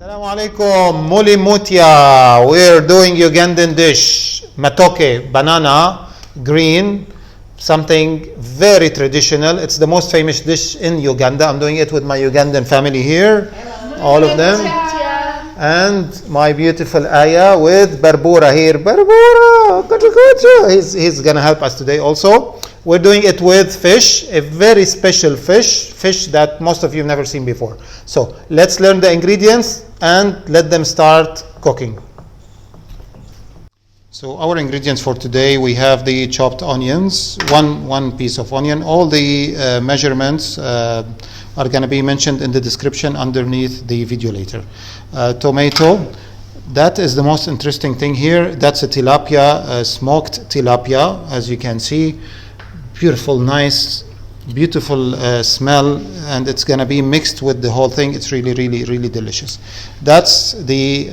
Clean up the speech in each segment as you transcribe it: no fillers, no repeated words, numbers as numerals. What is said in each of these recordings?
Assalamu alaikum, muli mutia. We're doing Ugandan dish, matoke, banana, green, something very traditional. It's the most famous dish in Uganda. I'm doing it with my Ugandan family here, all of them. And my beautiful Aya with Barbura here. Barbura, he's going to help us today also. We're doing it with fish, a very special fish that most of you have never seen before. So let's learn the ingredients and let them start cooking. So our ingredients for today, we have the chopped onions, one piece of onion. All the measurements are going to be mentioned in the description underneath the video later. Tomato, that is the most interesting thing here. That's a tilapia, smoked tilapia, as you can see. Beautiful, nice, beautiful smell, and it's going to be mixed with the whole thing. It's really, really, really delicious. That's the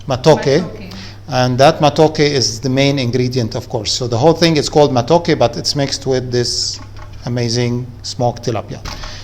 matoke. And that matoke is the main ingredient, of course. So the whole thing is called matoke, but it's mixed with this amazing smoked tilapia.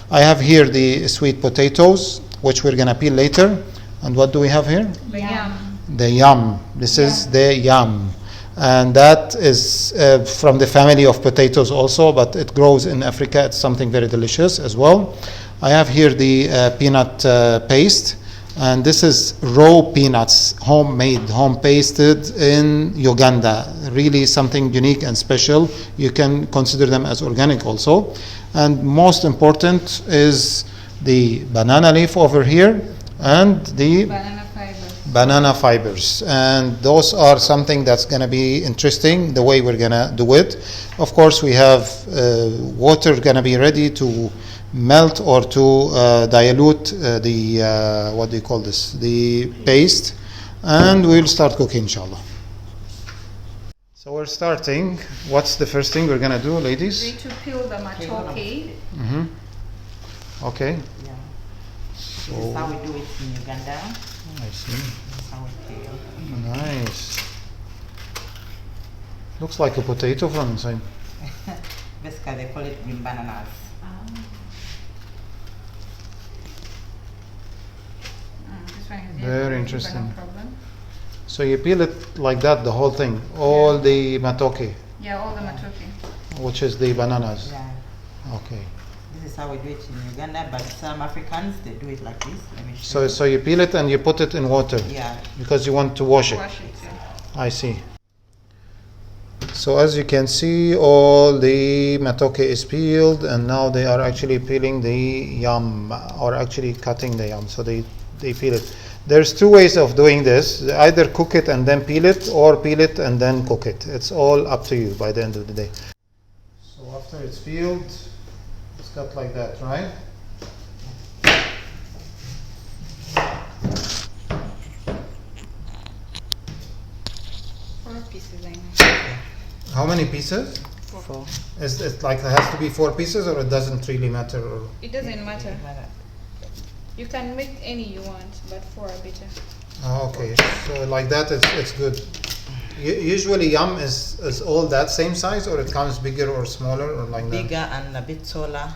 I have here the sweet potatoes, which we're going to peel later. And what do we have here? The yam. The yam. This is the yam. And that is from the family of potatoes also, but it grows in Africa. It's something very delicious as well. I have here the peanut paste. And this is raw peanuts, homemade, home pasted in Uganda. Really something unique and special. You can consider them as organic also. And most important is the banana leaf over here and the banana fibers. And those are something that's going to be interesting, the way we're going to do it. Of course, we have water going to be ready to melt or to dilute the what do you call this, the paste, and we'll start cooking inshallah. So we're starting. What's the first thing we're gonna do, ladies? We need to peel the matoke. Okay. Yeah. So this is how we do it in Uganda. I see. This is how we peel. Nice. Looks like a potato from inside. Basically, they call it green bananas. Very interesting. So you peel it like that, the whole thing, all the matoke. Yeah, all the matoke. Which is the bananas. Yeah. Okay. This is how we do it in Uganda, but some Africans, they do it like this. Let me show you. So you peel it and you put it in water. Yeah. Because you want to wash it. Wash it, yeah. I see. So as you can see, all the matoke is peeled, and now they are actually peeling the yam, or actually cutting the yam. So they peel it. There's two ways of doing this. They either cook it and then peel it, or peel it and then cook it. It's all up to you by the end of the day. So after it's peeled, it's cut like that, right? Four pieces, I know. How many pieces? Four. Is it like it has to be 4 pieces, or it doesn't really matter? Or? It doesn't matter. You can make any you want, but 4 are better. Oh, okay, so like that it's good. Usually yam is all that same size, or it comes bigger or smaller, or like that? Bigger and a bit taller.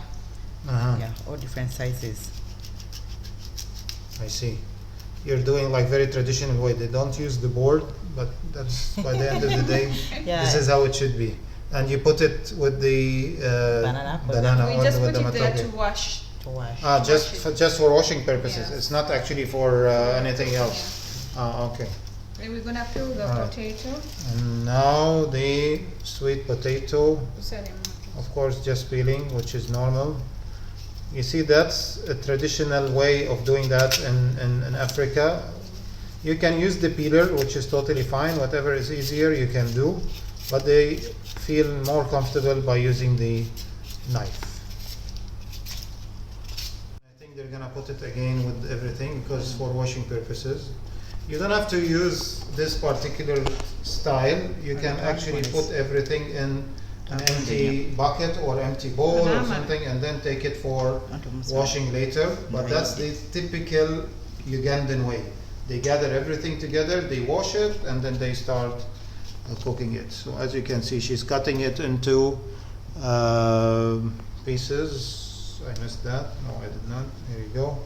Yeah, all different sizes. I see. You're doing like very traditional way. They don't use the board, but that's by the end of the day, Yeah. this is how it should be. And you put it with the banana We or just with put the it there to matoke. wash. To wash. Just for washing purposes. Yeah. It's not actually for anything else. Okay. Then we're gonna peel the Alright. potato. And now the sweet potato. Sorry, Of course, just peeling, which is normal. You see, that's a traditional way of doing that in Africa. You can use the peeler, which is totally fine. Whatever is easier, you can do. But they feel more comfortable by using the knife. I think they're gonna put it again with everything because for washing purposes. You don't have to use this particular style. You can actually put everything in an empty bucket or empty bowl or something, and then take it for washing later. But that's the typical Ugandan way. They gather everything together, they wash it, and then they start cooking it. So as you can see, she's cutting it into pieces. I missed that. No, I did not. Here you go.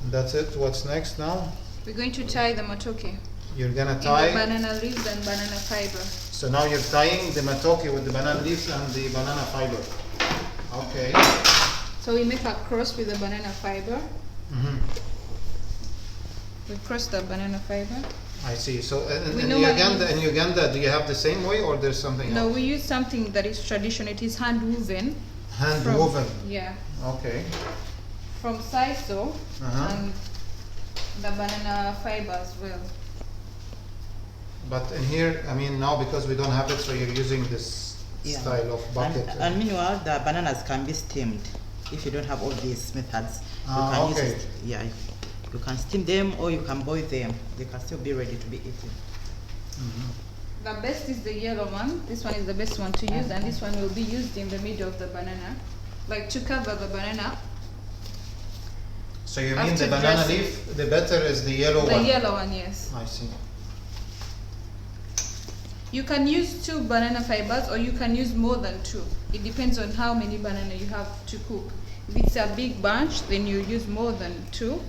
That's it. What's next now? We're going to tie the matoke You're gonna in the tie. banana leaves and banana fiber. So now you're tying the matoke with the banana leaves and the banana fiber. Okay. So we make a cross with the banana fiber. Mm-hmm. We cross the banana fiber. I see. So We in normally Uganda, do you have the same way or there's something No, else? we use something that is traditional. It is hand woven. Hand from- woven. Yeah. Okay. From sisal Uh-huh. and the banana fiber as well. But in here, I mean, now because we don't have it, so you're using this Yeah. style of bucket. And meanwhile, the bananas can be steamed. If you don't have all these methods, you can okay. use it. Yeah, you can steam them or you can boil them. They can still be ready to be eaten. The best is the yellow one. This one is the best one to use, and this one will be used in the middle of the banana, like to cover the banana. So you mean After the banana dressing. leaf, the better is the yellow The one? yellow one, yes. I see. You can use 2 banana fibers or you can use more than 2. It depends on how many banana you have to cook. If it's a big bunch, then you use more than 2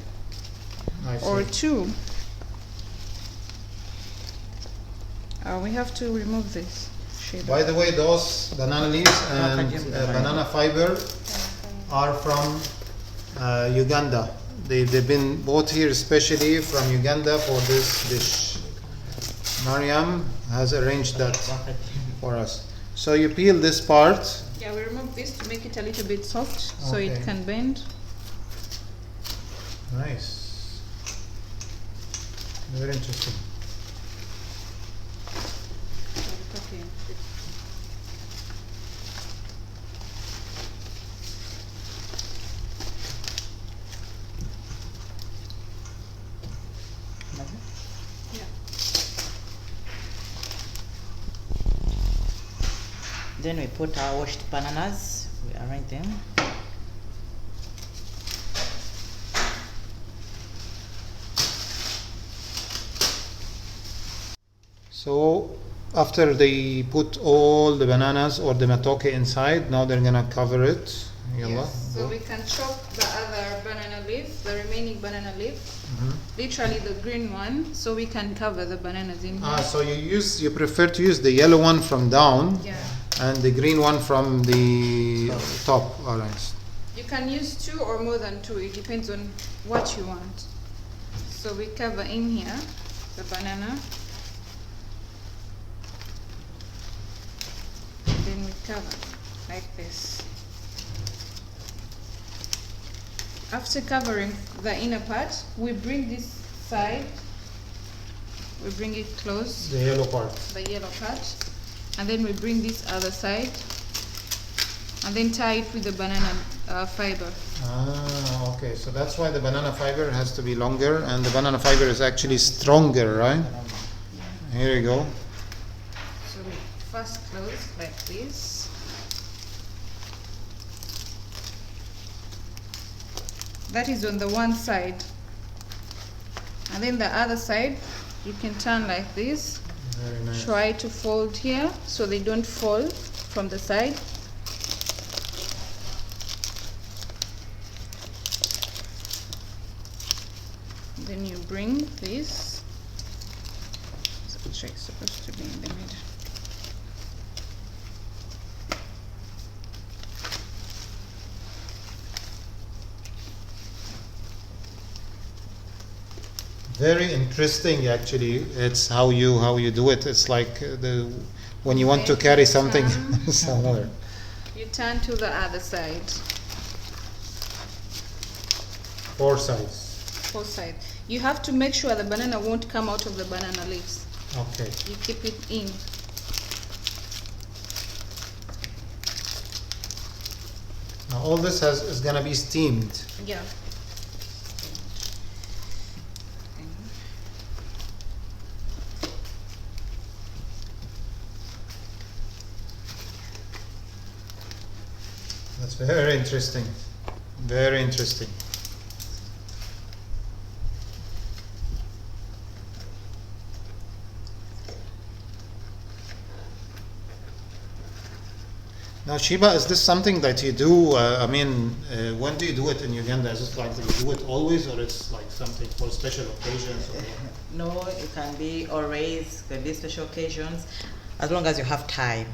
I see. or 2. We have to remove this. By the way, those banana leaves and banana fiber are from Uganda. They've been bought here especially from Uganda for this dish. Maryam has arranged that for us. So you peel this part. Yeah, we remove this to make it a little bit soft so Okay. it can bend. Nice. Very interesting. Then we put our washed bananas, we arrange them. So after they put all the bananas or the matoke inside, now they're gonna cover it. Yalla, Yes, so go. we can chop the other banana leaf, the remaining banana leaf, literally the green one, so we can cover the bananas in here. So you prefer to use the yellow one from down Yeah. and the green one from the top. All right. You can use 2 or more than 2, it depends on what you want. So we cover in here the banana. Then we cover like this. After covering the inner part, we bring this side, we bring it close, The yellow part. the yellow part, and then we bring this other side, and then tie it with the banana fiber. Ah, okay. So that's why the banana fiber has to be longer, and the banana fiber is actually stronger, right? Here you go. So we first close like this. That is on the one side. And then the other side, you can turn like this. Very nice. Try to fold here so they don't fall from the side. Then you bring this. So it's supposed to be in the middle. Very interesting, actually. It's how you do it. It's like when you want to carry something somewhere. You turn to the other side. 4 sides. 4 sides. You have to make sure the banana won't come out of the banana leaves. Okay. You keep it in. Now all this is gonna be steamed. Yeah. That's very interesting. Very interesting. Now, Sheba, is this something that you do? When do you do it in Uganda? Is it like you do it always, or it's like something for special occasions? Or No, it can be always, can be special occasions, as long as you have time.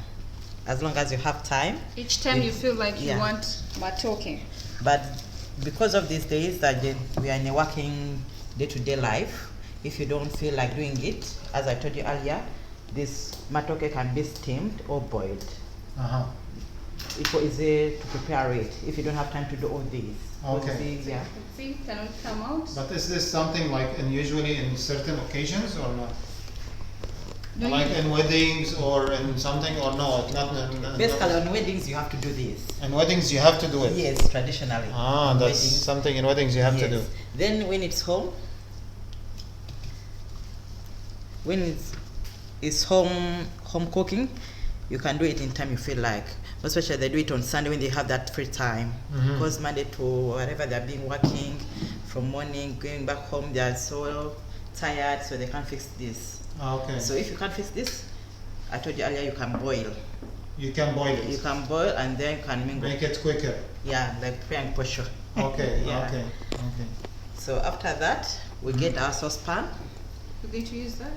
As long as you have time. Each time you feel like you want matoke. But because of these days that we are in a working day-to-day life, if you don't feel like doing it, as I told you earlier, this matoke can be steamed or boiled. It was easy to prepare it if you don't have time to do all these. Okay. Yeah. See, cannot come out. But is this something like usually in certain occasions or not? No, Like in weddings or in something, or no? It's not. Basically, on weddings you have to do this. In weddings you have to do it. Yes, traditionally. That's weddings. something in weddings you have to do. Then when it's home, home cooking, you can do it in time you feel like. Especially they do it on Sunday when they have that free time. Because Monday to wherever they're being working, from morning going back home, they are so tired, so they can't fix this. Okay. So if you can't fix this, I told you earlier, you can boil. You can boil it. You can boil and then you can mingle. Make it quicker. Yeah, like preparing posho. Okay. Yeah. Okay. So after that, we get our saucepan. We're going to use that.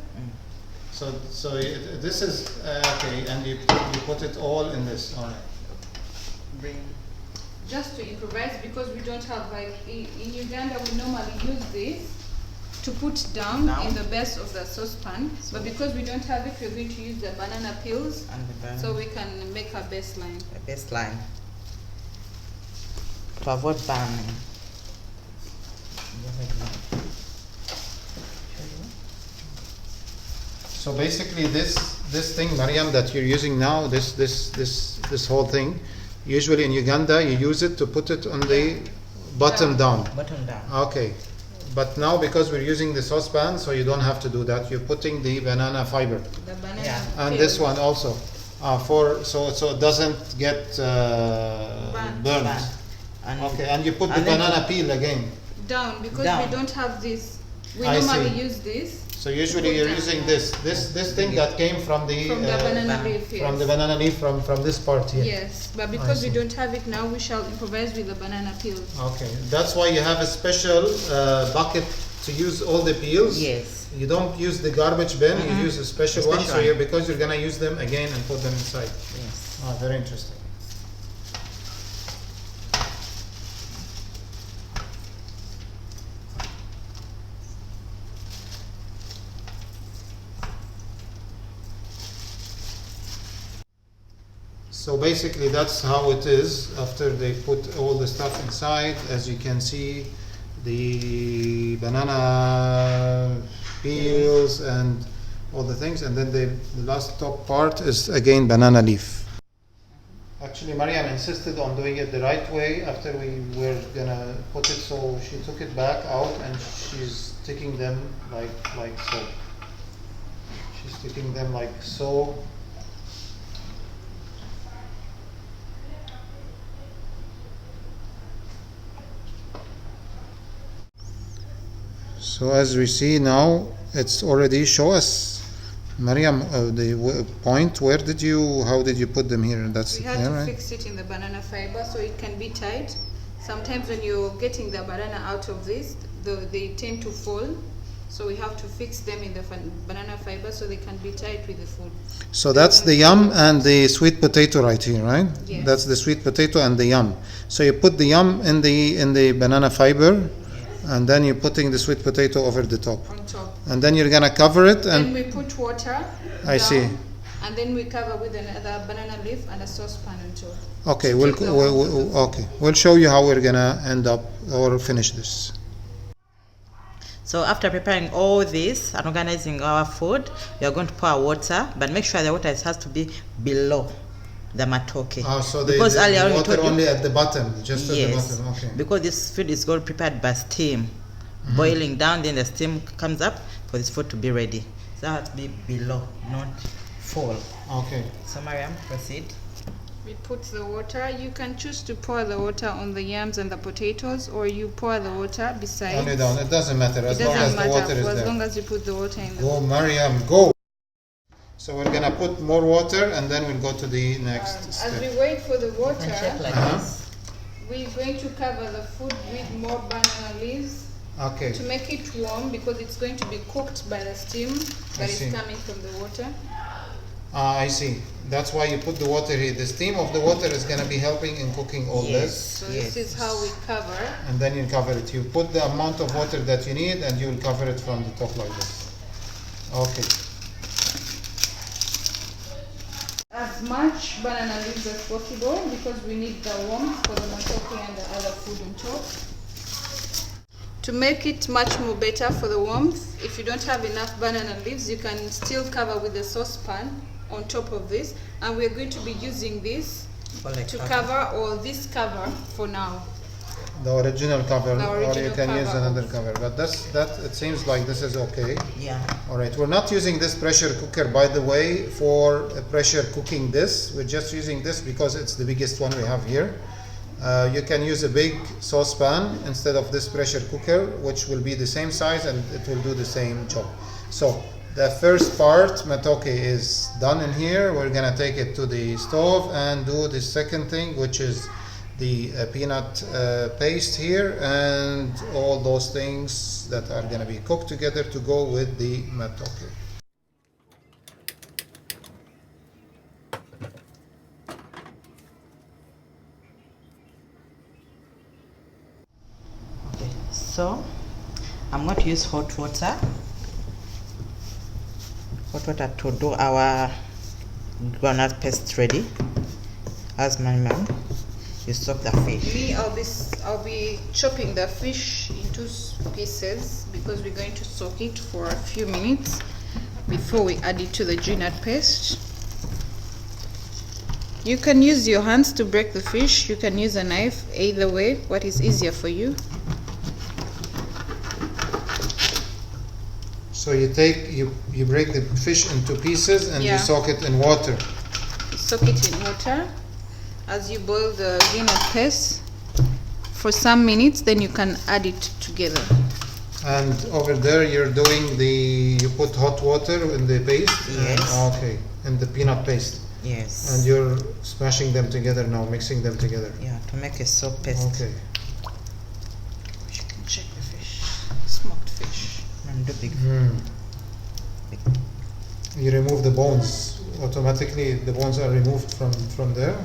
So this is okay, and you put it all in this. All right. Bring. Just to improvise, because we don't have, like in Uganda we normally use this to put down in the base of the saucepan, but because we don't have it, we're going to use the banana peels, And so we can make a baseline. A baseline to avoid burning. So basically, this thing, Maryam, that you're using now, this whole thing, usually in Uganda you use it to put it on the bottom down. Bottom down. Okay. But now, because we're using the saucepan, so you don't have to do that. You're putting the banana fiber, The banana and peel. this one also, so it doesn't get burnt. And Okay, and you put the and then banana peel again. Down, because Down. we don't have this. We I normally see. use this So usually you're using this thing that came from the banana leaf. from the Yes. banana leaf from this part here. Yes, but because we see. don't have it now, we shall improvise with the banana peels. Okay, that's why you have a special bucket to use all the peels. yes. You don't use the garbage bin. You use a special one. Special So one. because you're gonna use them again and put them inside. Yes. Very interesting. So basically that's how it is after they put all the stuff inside. As you can see, the banana peels and all the things, and then the last top part is again banana leaf. Actually, Maryam insisted on doing it the right way after we were gonna put it, so she took it back out and she's sticking them like so. She's sticking them like so. So as we see now, it's already show us, Maryam, the point. How did you put them here? That's We had there, to right? fix it in the banana fiber so it can be tight. Sometimes when you're getting the banana out of this, they tend to fall. So we have to fix them in the banana fiber so they can be tight with the food. So that's the yam and the sweet potato right here, right? Yes. That's the sweet potato and the yam. So you put the yam in the banana fiber, and then you're putting the sweet potato over the top, On top. and then you're gonna cover it. Then And we put water. I see. down, And then we cover with another banana leaf and a saucepan on top. okay, Keep the water. we'll show you how we're gonna end up or finish this. So after preparing all this and organizing our food, we are going to pour water, but make sure the water has to be below the matoke. So because the earlier on we water told you, only at the bottom, just at the yes, bottom. Okay. because this food is going prepared by steam, boiling down, then the steam comes up for this food to be ready. So that has to be below, not fall. Okay. So Maryam, proceed. We put the water. You can choose to pour the water on the yams and the potatoes, or you pour the water beside. Only down. It doesn't matter It as long as doesn't the water matter is as there. long as you put the water in the Go, Maryam, go. So we're gonna put more water and then we'll go to the next step. As we wait for the water, And check like this. we're going to cover the food with more banana leaves Okay. to make it warm, because it's going to be cooked by the steam that is see. coming from the water. I see. That's why you put the water here. The steam of the water is gonna be helping in cooking all this. So this is how we cover. And then you cover it. You put the amount of water that you need and you'll cover it from the top like this. Okay. As much banana leaves as possible, because we need the warmth for the matoke and the other food on top. To make it much more better for the warmth, if you don't have enough banana leaves, you can still cover with the saucepan on top of this, and we're going to be using this to cover, or this cover for now. The original cover, The or you original can use cover. another cover. But it seems like this is okay. Yeah. All right, we're not using this pressure cooker, by the way, for pressure cooking this. We're just using this because it's the biggest one we have here. You can use a big saucepan instead of this pressure cooker, which will be the same size and it will do the same job. So the first part, matoke, is done in here. We're gonna take it to the stove and do the second thing, which is the peanut paste here and all those things that are gonna be cooked together to go with the matoke. So I'm going to use hot water to do our granite paste ready. As my mom, you soak the fish. Me, I'll be chopping the fish into pieces, because we're going to soak it for a few minutes before we add it to the granite paste. You can use your hands to break the fish. You can use a knife. Either way, what is easier for you. So you break the fish into pieces and you Yeah. soak it in water. Soak it in water as you boil the granite paste for some minutes, then you can add it together. And over there you put hot water in the paste? Yes. Okay, in the peanut paste. Yes. And you're smashing them together now, mixing them together. Yeah, to make a soap paste. Okay. You can check the fish, smoked fish. And do big. You remove the bones. Automatically the bones are removed from there.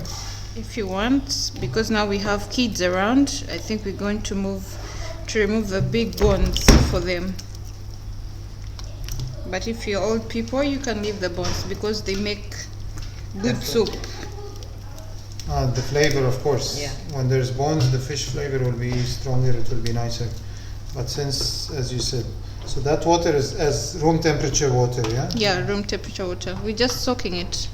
If you want, because now we have kids around, I think we're going to remove the big bones for them. But if you're old people, you can leave the bones, because they make good soup. The flavor, of course. Yeah. When there's bones, the fish flavor will be stronger, it will be nicer. But since, as you said, so that water is as room temperature water, yeah? Yeah, room temperature water. We're just soaking it.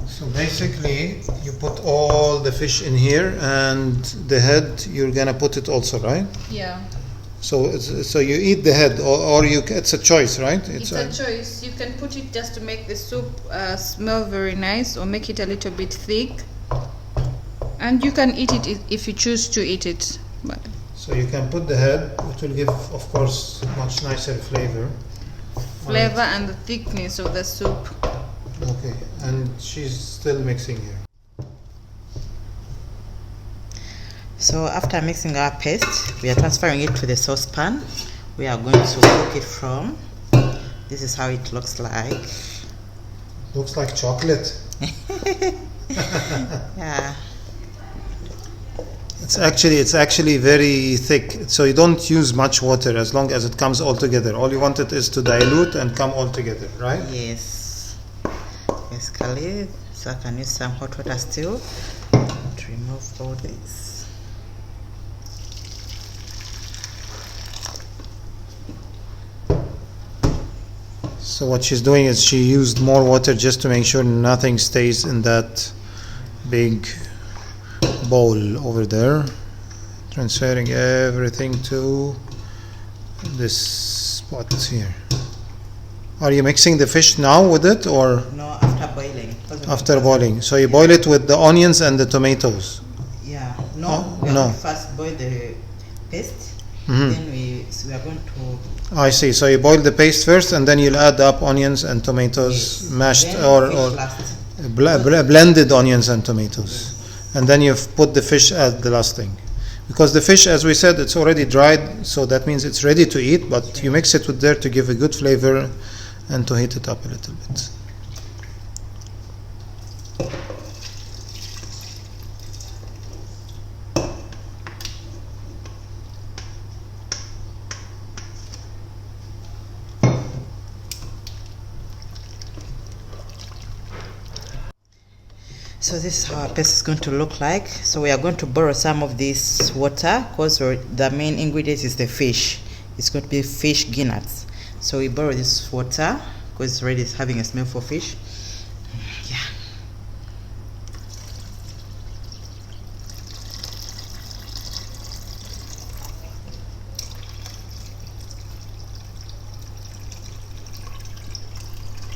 So basically, you put all the fish in here, and the head you're gonna put it also, right? Yeah. So you eat the head, or it's a choice, right? It's a choice. You can put it just to make the soup smell very nice, or make it a little bit thick. And you can eat it if you choose to eat it. But So you can put the head. It will give, of course, much nicer flavor. flavor and the thickness of the soup. Okay, and she's still mixing here. So after mixing our paste, we are transferring it to the saucepan. We are going to cook it from. This is how it looks like. Looks like chocolate. Yeah. It's actually very thick. So you don't use much water as long as it comes all together. All you want it is to dilute and come all together, right? Yes. Basically, so I can use some hot water still to remove all this. So what she's doing is she used more water just to make sure nothing stays in that big bowl over there. Transferring everything to this spot here. Are you mixing the fish now with it, or No, after boiling. after boiling? So you boil it with the onions and the tomatoes. No, we are no. going to first boil the paste. Mhm. Then we are going to. I see. So you boil the paste first, and then you'll add up onions and tomatoes, Yes. mashed Then or fish last. blended onions and tomatoes, and then you've put the fish at the last thing. Because the fish, as we said, it's already dried, so that means it's ready to eat. But you mix it with there to give a good flavor and to heat it up a little bit. So this is how our paste is going to look like. So we are going to borrow some of this water because the main ingredient is the fish. It's going to be fish guineas. So we borrow this water because it's already having a smell for fish. Yeah.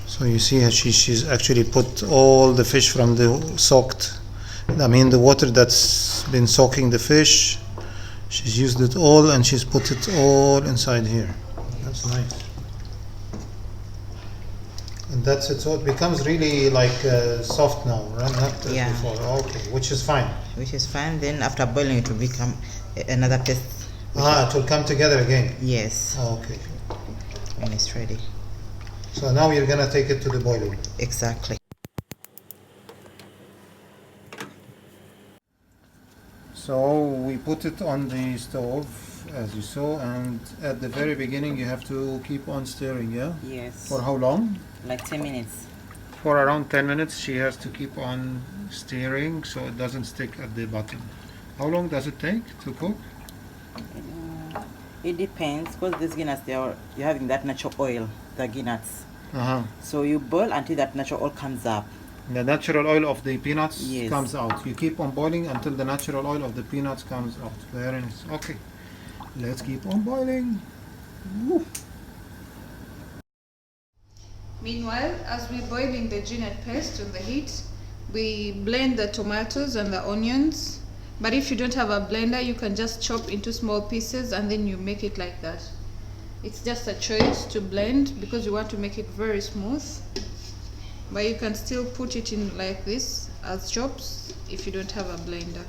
So you see how she's actually put all the fish from the the water that's been soaking the fish. She's used it all and she's put it all inside here. That's nice. And that's it. So it becomes really like soft now, right? Not Yeah. before. Okay, which is fine. Which is fine. Then after boiling, it will become another paste. It will come together again. Yes. Okay. When it's ready. So now you're gonna take it to the boiling. Exactly. So we put it on the stove, as you saw, and at the very beginning you have to keep on stirring, yeah? Yes. For how long? Like 10 minutes. For around 10 minutes she has to keep on stirring so it doesn't stick at the bottom. How long does it take to cook? It depends because these guineas, you're having that natural oil, the guineas. Uh-huh. So you boil until that natural oil comes up. The natural oil of the peanuts Yes. comes out. You keep on boiling until the natural oil of the peanuts comes out. Very nice. Okay, let's keep on boiling. Woo. Meanwhile, as we're boiling the ginger paste on the heat, we blend the tomatoes and the onions. But if you don't have a blender, you can just chop into small pieces and then you make it like that. It's just a choice to blend because you want to make it very smooth. But you can still put it in like this as chops if you don't have a blender.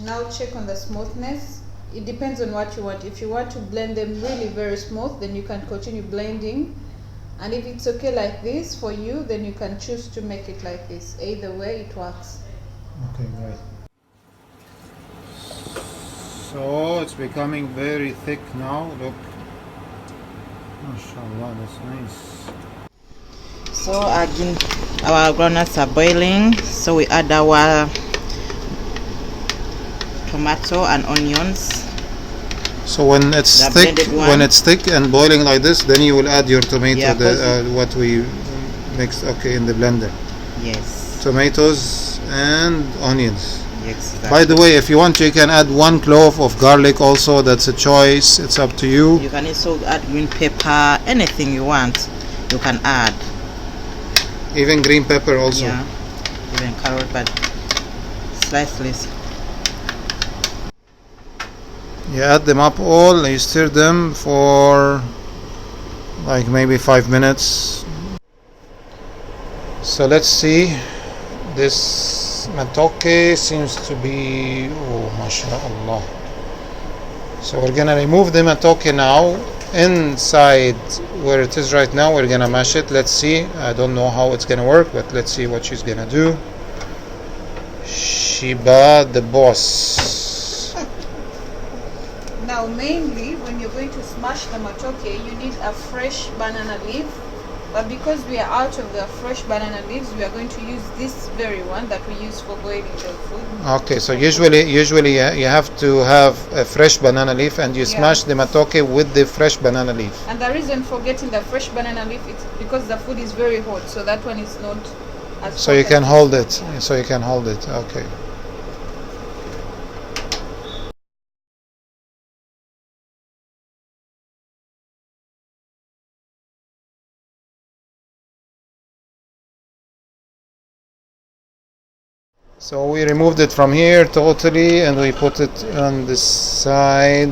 Now check on the smoothness. It depends on what you want. If you want to blend them really very smooth, then you can continue blending, and if it's okay like this for you, then you can choose to make it like this. Either way it works. Okay, right. So it's becoming very thick now. Look, mashallah, that's nice. So again, our groundnuts are boiling, so we add our tomato and onions. So when it's The thick, blended one. when it's thick and boiling like this, then you will add your tomato, Yeah, what we mixed, okay, in the blender. Yes. Tomatoes and onions. Exactly. By the way, if you want, you can add 1 clove of garlic also. That's a choice. It's up to you. You can also add green pepper, anything you want, you can add. Even green pepper also. Yeah. Even carrot, but slices. You add them up all. You stir them for like maybe 5 minutes. So let's see. This matoke seems to be, oh, mashallah. So we're gonna remove the matoke now. Inside where it is right now, we're gonna mash it. Let's see. I don't know how it's gonna work, but let's see what she's gonna do. Sheeba, the boss. Now mainly when you're going to smash the matoke, you need a fresh banana leaf, but because we are out of the fresh banana leaves, we are going to use this very one that we use for boiling the food. Okay, so usually you have to have a fresh banana leaf, and you smash the matoke with the fresh banana leaf. And the reason for getting the fresh banana leaf is because the food is very hot, so that one is not So you can hold it. So you can hold it. Okay. So we removed it from here totally and we put it on this side.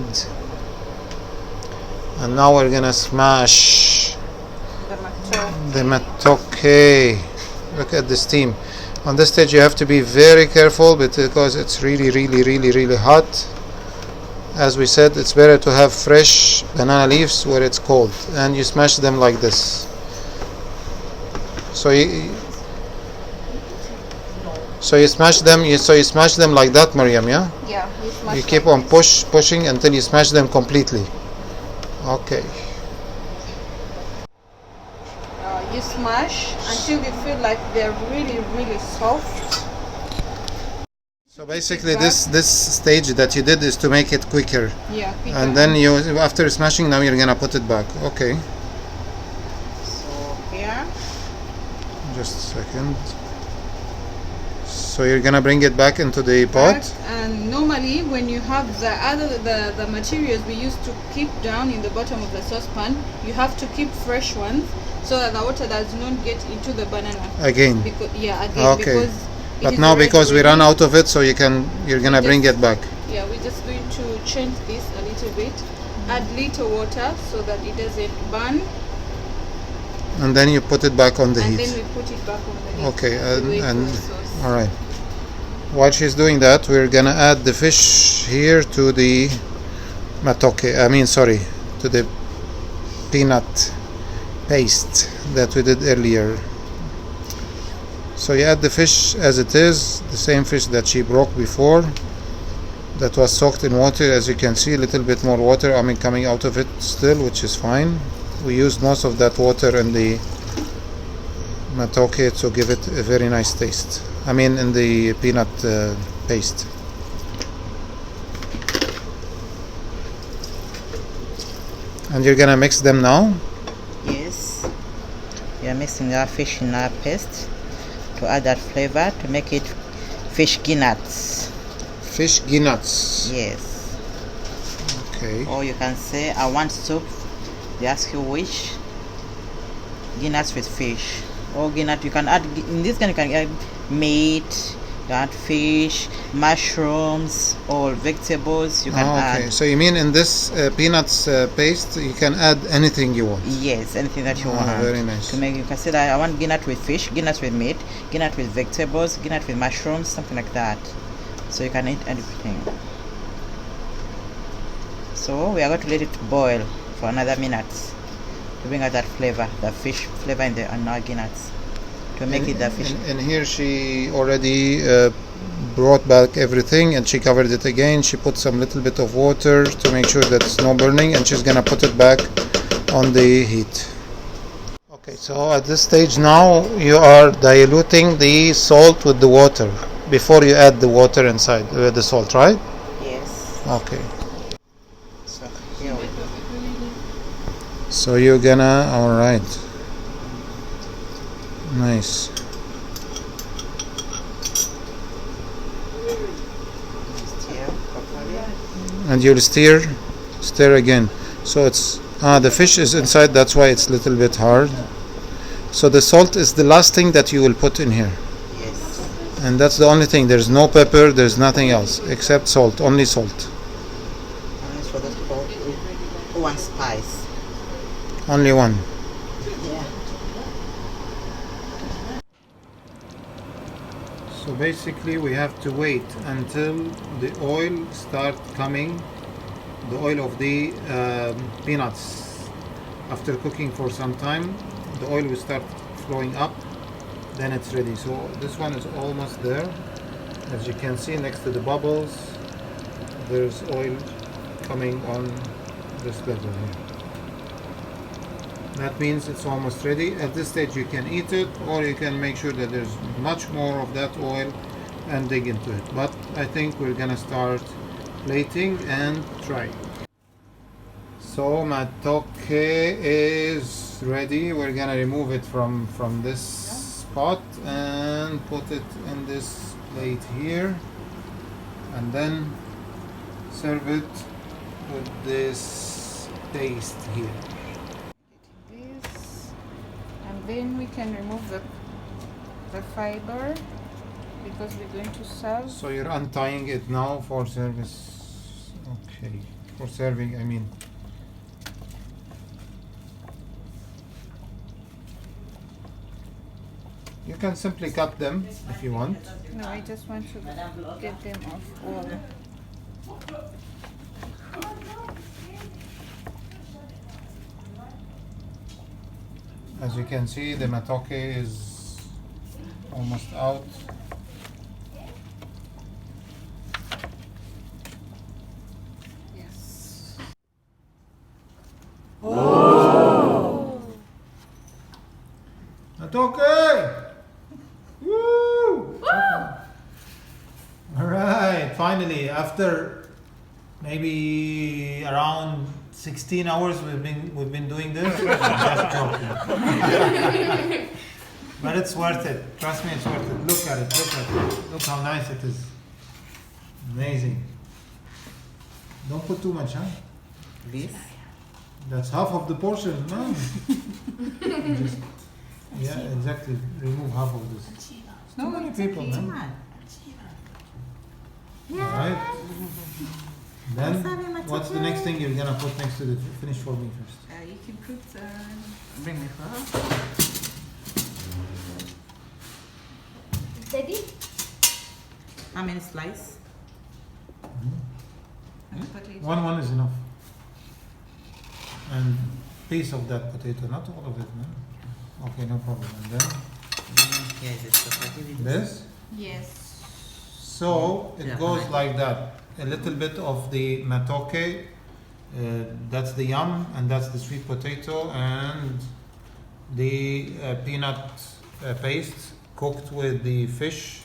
And now we're gonna smash the matoke. Look at the steam. On this stage you have to be very careful because it's really hot. As we said, it's better to have fresh banana leaves where it's cold, and you smash them like this. So you smash them. You smash them like that, Maryam. Yeah. Yeah. You keep on pushing until you smash them completely. Okay. You smash until you feel like they're really soft. So basically, this stage that you did is to make it quicker. Yeah. Quicker. And then you, after smashing, now you're gonna put it back. Okay. So here. Just a second. So you're gonna bring it back into the pot. And normally, when you have the materials we used to keep down in the bottom of the saucepan, you have to keep fresh ones so that the water does not get into the banana. Again. Again. Okay. Because but now because we ran out of it, so you're gonna bring it back. Yeah, we're just going to change this a little bit, add little water so that it doesn't burn. And then you put it back on the heat. And then we put it back on the heat. Okay, and all right. While she's doing that, we're gonna add the fish here to the matoke. To the peanut paste that we did earlier. So you add the fish as it is, the same fish that she broke before, that was soaked in water. As you can see, a little bit more water coming out of it still, which is fine. We used most of that water in the matoke to give it a very nice taste. In the peanut paste. And you're gonna mix them now? Yes. We are mixing our fish in our paste to add that flavor, to make it fish guinuts. Fish guinuts. Yes. Okay. Or you can say, I want soup. They ask you which. Guinuts with fish. Or guinut, you can add, in this kind you can add meat, you add fish, mushrooms, or vegetables you can okay. add. So you mean in this peanuts paste you can add anything you want? Yes, anything that you want. Very nice. To make, you can say that I want guinut with fish, guinut with meat, guinut with vegetables, guinut with mushrooms, something like that. So you can eat everything. So we are going to let it boil for another minute to bring out that flavor, the fish flavor in our guinuts, to make it the fish. And here she already brought back everything, and she covered it again. She put some little bit of water to make sure that it's no burning, and she's gonna put it back on the heat. Okay, so at this stage now you are diluting the salt with the water before you add the water inside the salt, right? Yes. Okay. So here we go. So you're gonna, all right. Nice. Stir properly. And you'll stir again. So it's the fish is inside, that's why it's a little bit hard. So the salt is the last thing that you will put in here. Yes. And that's the only thing. There's no pepper, there's nothing else except salt, only salt. And for the one spice. Only one. Yeah. So basically we have to wait until the oil start coming, the oil of the peanuts. After cooking for some time, the oil will start flowing up, then it's ready. So this one is almost there. As you can see next to the bubbles, there's oil coming on this level here. That means it's almost ready. At this stage you can eat it, or you can make sure that there's much more of that oil and dig into it. But I think we're gonna start plating and try. So matoke is ready. We're gonna remove it from this pot and put it in this plate here, and then serve it with this paste here. This, and then we can remove the fiber because we're going to serve. So you're untying it now for service. Okay, for serving, I mean. You can simply cut them if you want. No, I just want to get them off all. As you can see, the matoke is almost out. Yes. Matoke! Woo! All right, finally, after maybe around 16 hours we've been doing this. Just joking. But it's worth it. Trust me, it's worth it. Look at it. Look at it. Look how nice it is. Amazing. Don't put too much, huh? This? That's half of the portion, no? Just, yeah, exactly. Remove half of this. No, Too many it's people, okay. man. Alright. Then, what's the next thing you're gonna put next to the finish for me first? You can put. Bring me first. Daddy? How many slices? Potato. One is enough. And piece of that potato, not all of it, man. Okay, no problem. And then Yes, it's spaghetti. this. Yes. So it Yeah. goes like that. A little bit of the matoke, that's the yam, and that's the sweet potato, and the peanut paste cooked with the fish.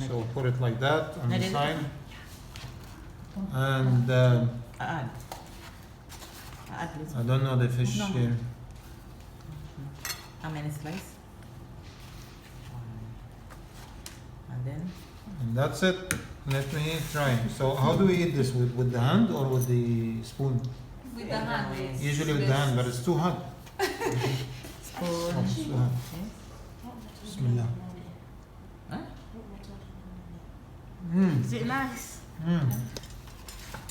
So put it like that on the side. And Add. Add this. I don't know the fish No. here. How many slices? And then? And that's it. Let me try. So how do we eat this? With the hand or with the spoon? With the hand. It's Usually with the hand, but it's too hot. Spoon. Oh, it's too hot. Bismillah. Huh? Mm. Is it nice? Mm.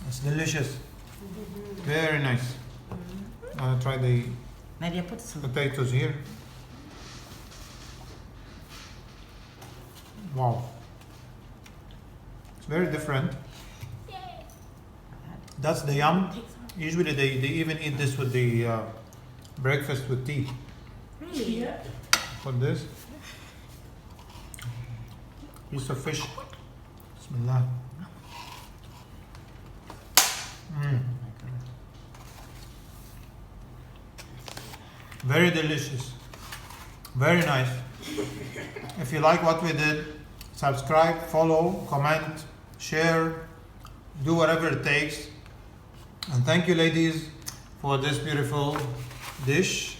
It's delicious. Very nice. I'll try the Nadia, put some. potatoes here. Wow. It's very different. That's the yam. Usually they even eat this with the breakfast with tea. Really? Put this. Piece of fish. Bismillah. Mm. Very delicious. Very nice. If you like what we did, subscribe, follow, comment, share, do whatever it takes. And thank you, ladies, for this beautiful dish.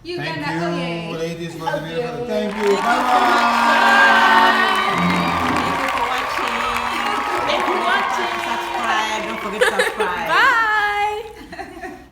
Uganda, Thank you, oh yeah. ladies, for the beautiful. Thank you. Bye-bye. Thank you for watching. Thank you for watching. Subscribe. Don't forget to subscribe.